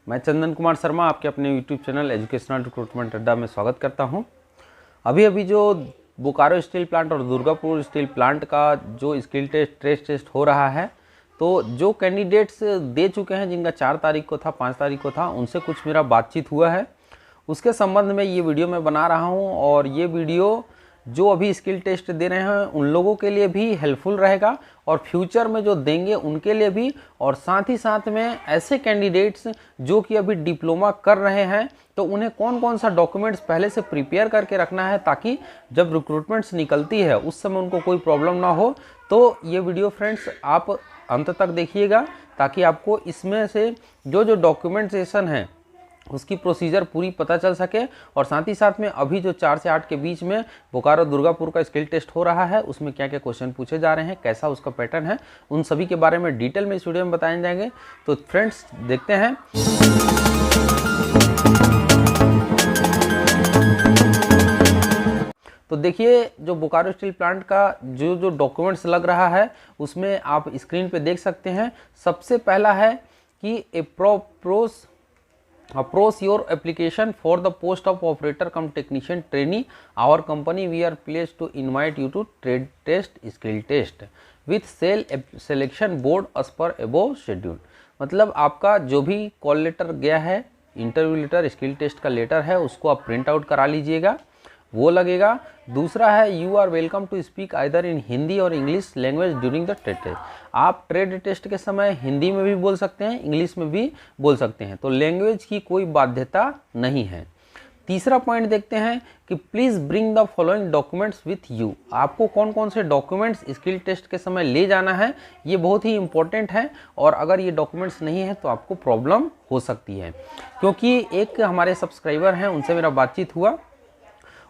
मैं चंदन कुमार शर्मा आपके अपने YouTube चैनल एजुकेशनल रिक्रूटमेंट अड्डा में स्वागत करता हूं। अभी जो बोकारो स्टील प्लांट और दुर्गापुर स्टील प्लांट का जो स्किल टेस्ट हो रहा है, तो जो कैंडिडेट्स दे चुके हैं, जिनका 4 तारीख को था, 5 तारीख को था, उनसे कुछ मेरा बातचीत हुआ है। उसके संबंध में ये वीडियो मैं बना रहा हूँ और ये वीडियो जो अभी स्किल टेस्ट दे रहे हैं उन लोगों के लिए भी हेल्पफुल रहेगा और फ्यूचर में जो देंगे उनके लिए भी, और साथ ही साथ में ऐसे कैंडिडेट्स जो कि अभी डिप्लोमा कर रहे हैं तो उन्हें कौन कौन सा डॉक्यूमेंट्स पहले से प्रिपेयर करके रखना है ताकि जब रिक्रूटमेंट्स निकलती है उस समय उनको कोई प्रॉब्लम ना हो। तो ये वीडियो फ्रेंड्स आप अंत तक देखिएगा ताकि आपको इसमें से जो डॉक्यूमेंटेशन है उसकी प्रोसीजर पूरी पता चल सके, और साथ ही साथ में अभी जो 4 से 8 के बीच में बोकारो दुर्गापुर का स्किल टेस्ट हो रहा है उसमें क्या क्या क्वेश्चन पूछे जा रहे हैं, कैसा उसका पैटर्न है, उन सभी के बारे में डिटेल में इस वीडियो में बताए जाएंगे। तो फ्रेंड्स देखते हैं। तो देखिए, जो बोकारो स्टील प्लांट का जो डॉक्यूमेंट्स लग रहा है उसमें आप स्क्रीन पे देख सकते हैं। सबसे पहला है कि Approach your application for the post of operator cum technician trainee. Our company we are pleased to invite you to trade test skill test with selection board as per above schedule। मतलब आपका जो भी call letter गया है, interview letter, skill test का letter है, उसको आप प्रिंट आउट करा लीजिएगा, वो लगेगा। दूसरा है you are welcome to speak either in Hindi और English language during the trade test. आप ट्रेड टेस्ट के समय हिंदी में भी बोल सकते हैं, इंग्लिश में भी बोल सकते हैं, तो लैंग्वेज की कोई बाध्यता नहीं है। तीसरा पॉइंट देखते हैं कि please bring the following documents with you. आपको कौन कौन से डॉक्यूमेंट्स स्किल टेस्ट के समय ले जाना है, ये बहुत ही इंपॉर्टेंट है, और अगर ये डॉक्यूमेंट्स नहीं है तो आपको प्रॉब्लम हो सकती है। क्योंकि एक हमारे सब्सक्राइबर हैं, उनसे मेरा बातचीत हुआ,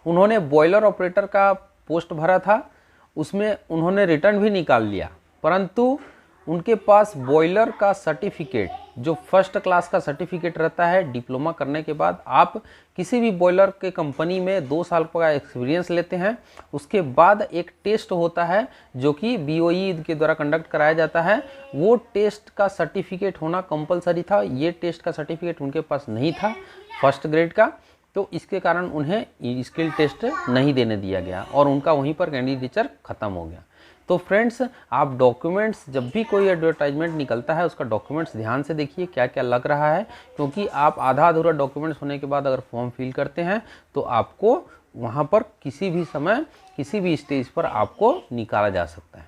उन्होंने बॉयलर ऑपरेटर का पोस्ट भरा था, उसमें उन्होंने रिटर्न भी निकाल लिया, परंतु उनके पास बॉयलर का सर्टिफिकेट, जो फर्स्ट क्लास का सर्टिफिकेट रहता है, डिप्लोमा करने के बाद आप किसी भी बॉयलर के कंपनी में 2 साल का एक्सपीरियंस लेते हैं, उसके बाद एक टेस्ट होता है जो कि BOE के द्वारा कंडक्ट कराया जाता है। वो टेस्ट का सर्टिफिकेट होना कंपलसरी था। ये टेस्ट का सर्टिफिकेट उनके पास नहीं था फर्स्ट ग्रेड का, तो इसके कारण उन्हें स्किल टेस्ट नहीं देने दिया गया और उनका वहीं पर कैंडिडेचर ख़त्म हो गया। तो फ्रेंड्स, आप डॉक्यूमेंट्स, जब भी कोई एडवर्टाइजमेंट निकलता है उसका डॉक्यूमेंट्स ध्यान से देखिए क्या क्या लग रहा है, क्योंकि आप आधा अधूरा डॉक्यूमेंट्स होने के बाद अगर फॉर्म फिल करते हैं तो आपको वहाँ पर किसी भी समय किसी भी स्टेज पर आपको निकाला जा सकता है।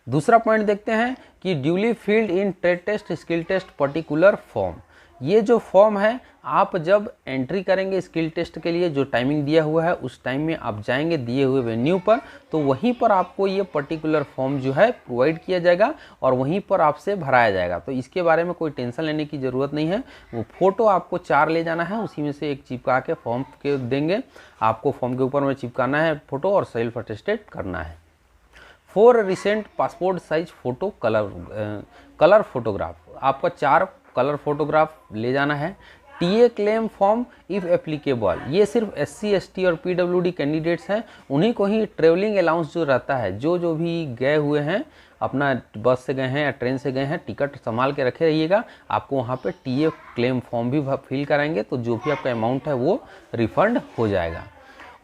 दूसरा पॉइंट देखते हैं कि duly filled in trade test skill test particular form. ये जो फॉर्म है, आप जब एंट्री करेंगे स्किल टेस्ट के लिए, जो टाइमिंग दिया हुआ है उस टाइम में आप जाएंगे दिए हुए वेन्यू पर, तो वहीं पर आपको ये पर्टिकुलर फॉर्म जो है प्रोवाइड किया जाएगा और वहीं पर आपसे भराया जाएगा। तो इसके बारे में कोई टेंशन लेने की ज़रूरत नहीं है। वो फ़ोटो आपको 4 ले जाना है, उसी में से एक चिपका के फॉर्म के देंगे, आपको फॉर्म के ऊपर में चिपकाना है फ़ोटो और सेल्फ अटेस्टेड करना है। 4 recent passport size photo colour photograph, आपका 4 कलर फोटोग्राफ ले जाना है। TA claim form if applicable, ये सिर्फ SC ST और PWD कैंडिडेट्स हैं, उन्हीं को ही ट्रेवलिंग अलाउंस जो रहता है, जो भी गए हुए हैं, अपना बस से गए हैं या ट्रेन से गए हैं, टिकट संभाल के रखे रहिएगा। आपको वहाँ पे TA क्लेम फॉर्म भी फिल कराएंगे तो जो भी आपका अमाउंट है वो रिफंड हो जाएगा।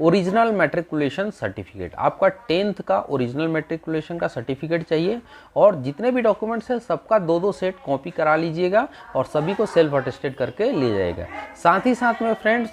ओरिजिनल मैट्रिकुलेशन सर्टिफिकेट, आपका 10th का ओरिजिनल मैट्रिकुलेशन का सर्टिफिकेट चाहिए, और जितने भी डॉक्यूमेंट्स हैं सबका 2-2 सेट कॉपी करा लीजिएगा और सभी को सेल्फ अटेस्टेड करके ले जाएगा। साथ ही साथ में फ्रेंड्स,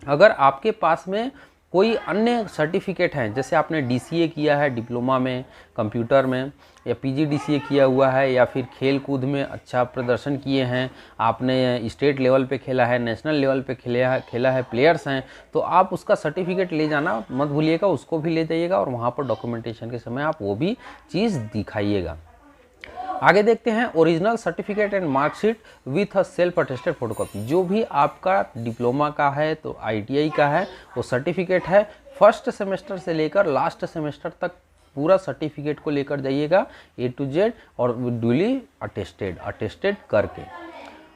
अगर आपके पास में कोई अन्य सर्टिफिकेट हैं, जैसे आपने DCA किया है डिप्लोमा में कंप्यूटर में, या PGDCA किया हुआ है, या फिर खेल कूद में अच्छा प्रदर्शन किए हैं, आपने स्टेट लेवल पे खेला है, नेशनल लेवल पे खेला है, प्लेयर्स हैं, तो आप उसका सर्टिफिकेट ले जाना मत भूलिएगा, उसको भी ले जाइएगा और वहाँ पर डॉक्यूमेंटेशन के समय आप वो भी चीज़ दिखाइएगा। आगे देखते हैं original certificate and marksheet with a self attested photocopy. जो भी आपका डिप्लोमा का है तो ITI का है, वो सर्टिफिकेट है, फर्स्ट सेमेस्टर से लेकर लास्ट सेमेस्टर तक पूरा सर्टिफिकेट को लेकर जाइएगा A to Z और ड्यूली अटेस्टेड करके।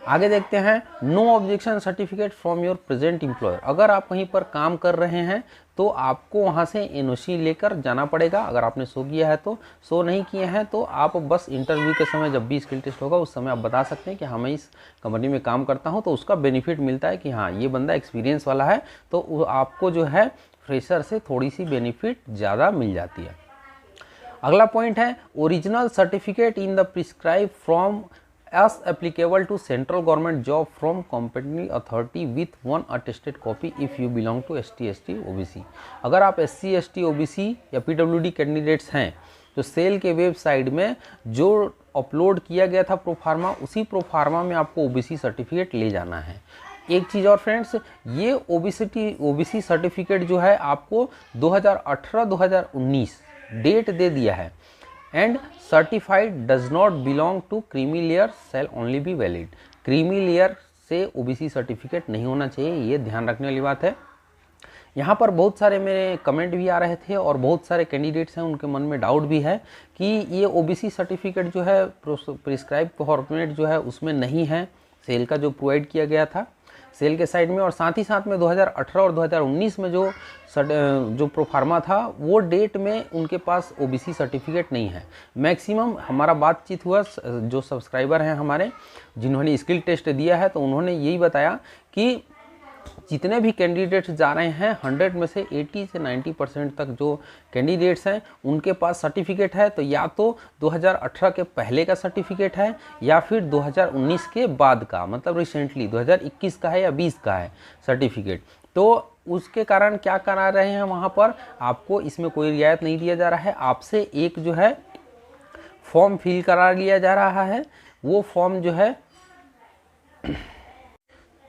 आगे देखते हैं, no objection certificate from your present employer. अगर आप कहीं पर काम कर रहे हैं तो आपको वहाँ से एनओसी लेकर जाना पड़ेगा। अगर आपने शो किया है तो, शो नहीं किए हैं तो आप बस इंटरव्यू के समय जब भी स्किल टेस्ट होगा उस समय आप बता सकते हैं कि हाँ मैं इस कंपनी में काम करता हूँ, तो उसका बेनिफिट मिलता है कि हाँ ये बंदा एक्सपीरियंस वाला है, तो आपको जो है फ्रेशर से थोड़ी सी बेनिफिट ज़्यादा मिल जाती है। अगला पॉइंट है, original certificate in the prescribe from as applicable to central government job from competent authority with one attested copy if you belong to ST ST OBC। अगर आप SC ST OBC या PWD candidates हैं तो cell के website में जो upload किया गया था प्रोफार्मा, उसी प्रोफार्मा में आपको OBC सर्टिफिकेट ले जाना है। एक चीज़ और फ्रेंड्स, ये OBC सर्टिफिकेट जो है आपको 2018-2019 डेट दे दिया है, and certified does not belong to creamy layer shall only be valid. Creamy layer से OBC सर्टिफिकेट नहीं होना चाहिए, ये ध्यान रखने वाली बात है। यहाँ पर बहुत सारे मेरे कमेंट भी आ रहे थे और बहुत सारे कैंडिडेट्स हैं उनके मन में डाउट भी है कि ये OBC सर्टिफिकेट जो है प्रिस्क्राइब फॉर्मेट जो है उसमें नहीं है, सेल का जो प्रोवाइड किया गया था सेल के साइड में, और साथ ही साथ में 2018 और 2019 में जो प्रोफार्मा था वो डेट में उनके पास OBC सर्टिफिकेट नहीं है। मैक्सिमम हमारा बातचीत हुआ, जो सब्सक्राइबर हैं हमारे जिन्होंने स्किल टेस्ट दिया है, तो उन्होंने यही बताया कि जितने भी कैंडिडेट्स जा रहे हैं 100 में से 80 से 90% तक जो कैंडिडेट्स हैं उनके पास सर्टिफिकेट है, तो या तो 2018 के पहले का सर्टिफिकेट है या फिर 2019 के बाद का, मतलब रिसेंटली 2021 का है या 20 का है सर्टिफिकेट। तो उसके कारण क्या करा रहे हैं वहाँ पर, आपको इसमें कोई रियायत नहीं दिया जा रहा है, आपसे एक जो है फॉर्म फिल करा लिया जा रहा है। वो फॉर्म जो है,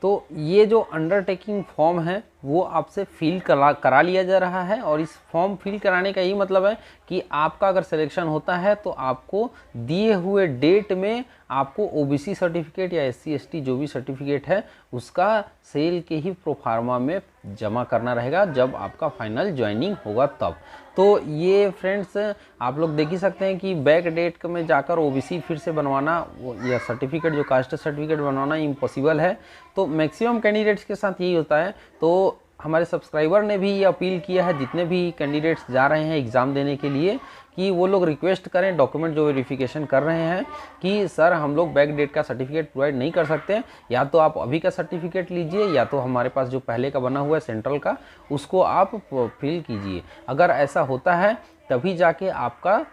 तो ये जो अंडरटेकिंग फॉर्म है वो आपसे फिल करा लिया जा रहा है, और इस फॉर्म फिल कराने का यही मतलब है कि आपका अगर सिलेक्शन होता है तो आपको दिए हुए डेट में आपको OBC सर्टिफिकेट या SC ST जो भी सर्टिफिकेट है उसका सेल के ही प्रोफार्मा में जमा करना रहेगा जब आपका फाइनल ज्वाइनिंग होगा तब। तो ये फ्रेंड्स आप लोग देख ही सकते हैं कि बैक डेट में जाकर OBC फिर से बनवाना या सर्टिफिकेट जो कास्ट सर्टिफिकेट बनवाना इम्पॉसिबल है। तो मैक्सिमम कैंडिडेट्स के साथ यही होता है। तो हमारे सब्सक्राइबर ने भी ये अपील किया है जितने भी कैंडिडेट्स जा रहे हैं एग्ज़ाम देने के लिए कि वो लोग रिक्वेस्ट करें डॉक्यूमेंट जो वेरिफिकेशन कर रहे हैं कि सर हम लोग बैक डेट का सर्टिफिकेट प्रोवाइड नहीं कर सकते, या तो आप अभी का सर्टिफिकेट लीजिए या तो हमारे पास जो पहले का बना हुआ है सेंट्रल का उसको आप फिल कीजिए। अगर ऐसा होता है तभी जाके आपका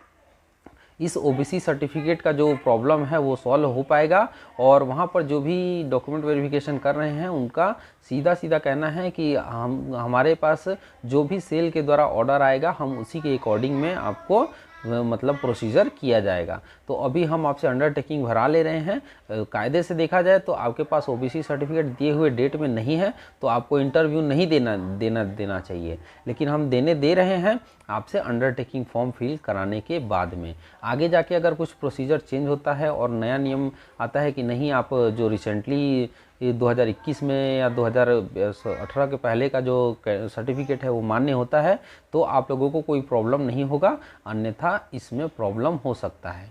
इस OBC सर्टिफिकेट का जो प्रॉब्लम है वो सॉल्व हो पाएगा, और वहाँ पर जो भी डॉक्यूमेंट वेरिफिकेशन कर रहे हैं उनका सीधा सीधा कहना है कि हमारे पास जो भी सेल के द्वारा ऑर्डर आएगा हम उसी के अकॉर्डिंग में आपको मतलब प्रोसीजर किया जाएगा। तो अभी हम आपसे अंडरटेकिंग भरा ले रहे हैं। कायदे से देखा जाए तो आपके पास OBC सर्टिफिकेट दिए हुए डेट में नहीं है तो आपको इंटरव्यू नहीं देना चाहिए, लेकिन हम दे रहे हैं आपसे अंडरटेकिंग फॉर्म फिल कराने के बाद में। आगे जाके अगर कुछ प्रोसीजर चेंज होता है और नया नियम आता है कि नहीं आप जो रिसेंटली 2021 में या 2018 के पहले का जो सर्टिफिकेट है वो मान्य होता है तो आप लोगों को कोई प्रॉब्लम नहीं होगा, अन्यथा इसमें प्रॉब्लम हो सकता है।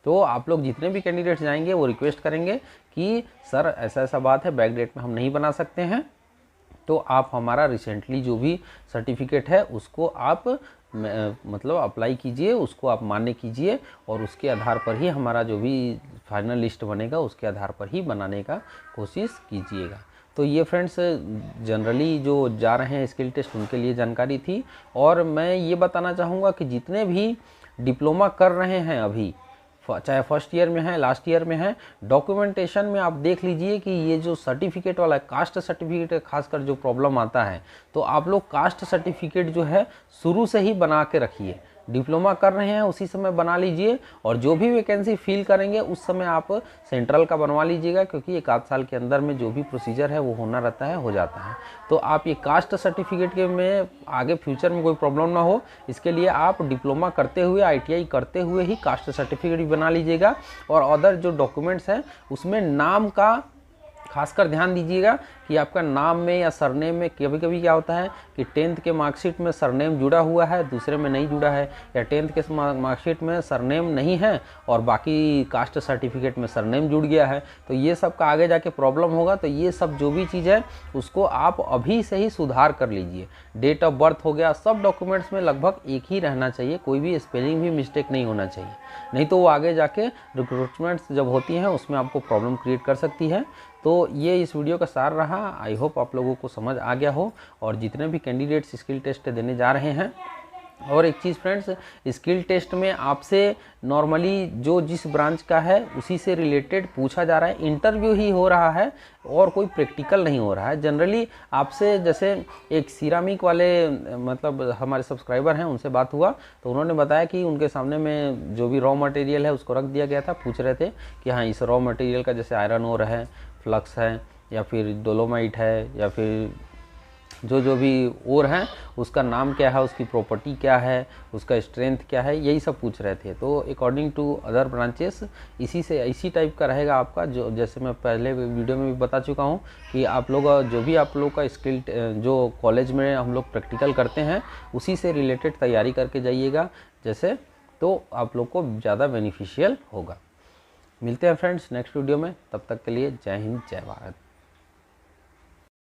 तो आप लोग जितने भी कैंडिडेट्स जाएंगे वो रिक्वेस्ट करेंगे कि सर ऐसा बात है बैक डेट में हम नहीं बना सकते हैं, तो आप हमारा रिसेंटली जो भी सर्टिफिकेट है उसको आप मतलब अप्लाई कीजिए, उसको आप मान्य कीजिए, और उसके आधार पर ही हमारा जो भी फाइनल लिस्ट बनेगा उसके आधार पर ही बनाने का कोशिश कीजिएगा। तो ये फ्रेंड्स जनरली जो जा रहे हैं स्किल टेस्ट उनके लिए जानकारी थी। और मैं ये बताना चाहूँगा कि जितने भी डिप्लोमा कर रहे हैं अभी, चाहे फर्स्ट ईयर में है लास्ट ईयर में है, डॉक्यूमेंटेशन में आप देख लीजिए कि ये जो सर्टिफिकेट वाला कास्ट सर्टिफिकेट खासकर जो प्रॉब्लम आता है, तो आप लोग कास्ट सर्टिफिकेट जो है शुरू से ही बना के रखिए। डिप्लोमा कर रहे हैं उसी समय बना लीजिए, और जो भी वैकेंसी फिल करेंगे उस समय आप सेंट्रल का बनवा लीजिएगा, क्योंकि एक आध साल के अंदर में जो भी प्रोसीजर है वो होना रहता है, हो जाता है। तो आप ये कास्ट सर्टिफिकेट के में आगे फ्यूचर में कोई प्रॉब्लम ना हो, इसके लिए आप डिप्लोमा करते हुए ITI करते हुए ही कास्ट सर्टिफिकेट भी बना लीजिएगा। और अदर जो डॉक्यूमेंट्स हैं उसमें नाम का खासकर ध्यान दीजिएगा कि आपका नाम में या सरनेम में कभी कभी क्या होता है कि 10th के मार्कशीट में सरनेम जुड़ा हुआ है, दूसरे में नहीं जुड़ा है, या 10th के मार्कशीट में सरनेम नहीं है और बाकी कास्ट सर्टिफिकेट में सरनेम जुड़ गया है। तो ये सब का आगे जाके प्रॉब्लम होगा। तो ये सब जो भी चीज़ है उसको आप अभी से ही सुधार कर लीजिए। डेट ऑफ बर्थ हो गया, सब डॉक्यूमेंट्स में लगभग एक ही रहना चाहिए, कोई भी स्पेलिंग भी मिस्टेक नहीं होना चाहिए, नहीं तो वो आगे जाके रिक्रूटमेंट्स जब होती हैं उसमें आपको प्रॉब्लम क्रिएट कर सकती है। तो ये इस वीडियो का सार रहा। आई होप आप लोगों को समझ आ गया हो। और जितने भी कैंडिडेट्स स्किल टेस्ट देने जा रहे हैं, और एक चीज़ फ्रेंड्स, स्किल टेस्ट में आपसे नॉर्मली जो जिस ब्रांच का है उसी से रिलेटेड पूछा जा रहा है, इंटरव्यू ही हो रहा है और कोई प्रैक्टिकल नहीं हो रहा है। जनरली आपसे जैसे एक सिरामिक वाले मतलब हमारे सब्सक्राइबर हैं, उनसे बात हुआ तो उन्होंने बताया कि उनके सामने में जो भी रॉ मटेरियल है उसको रख दिया गया था। पूछ रहे थे कि हाँ इस रॉ मटेरियल का जैसे आयरन ओर है, फ्लक्स है, या फिर डोलोमाइट है, या फिर जो भी ओर हैं उसका नाम क्या है, उसकी प्रॉपर्टी क्या है, उसका स्ट्रेंथ क्या है, यही सब पूछ रहे थे। तो अकॉर्डिंग टू अदर ब्रांचेस इसी टाइप का रहेगा आपका, जो जैसे मैं पहले वीडियो में भी बता चुका हूँ कि आप लोग जो भी आप लोग का स्किल जो कॉलेज में हम लोग प्रैक्टिकल करते हैं उसी से रिलेटेड तैयारी करके जाइएगा जैसे, तो आप लोग को ज़्यादा बेनिफिशियल होगा। मिलते हैं फ्रेंड्स नेक्स्ट वीडियो में, तब तक के लिए जय हिंद जय भारत।